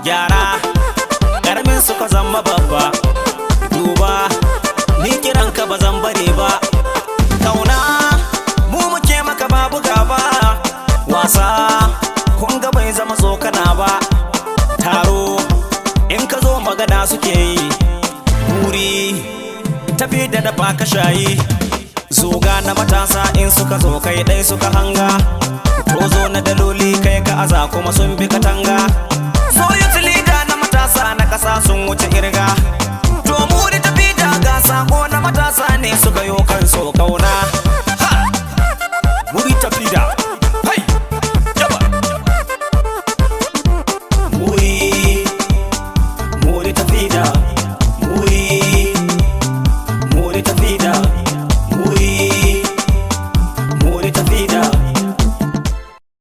gyara, karamin suka zama babba. Duba ni kiranka ba zan bare ba. Kauna mu muke maka babu gaba. Wasa kun ga bai zama tsokana ba. Taro in ka zo magana suke yi. Muri tafi da dafa ka shayi. Zoga na matasa in suka zo kai dai suka hanga. Tozo na daloli kai ka aza kuma sun bi katanga. So youth leader na matasa na kasa sun wuce irga. To muri tafi da gasa ko na matasa ne suka yo kan so kauna.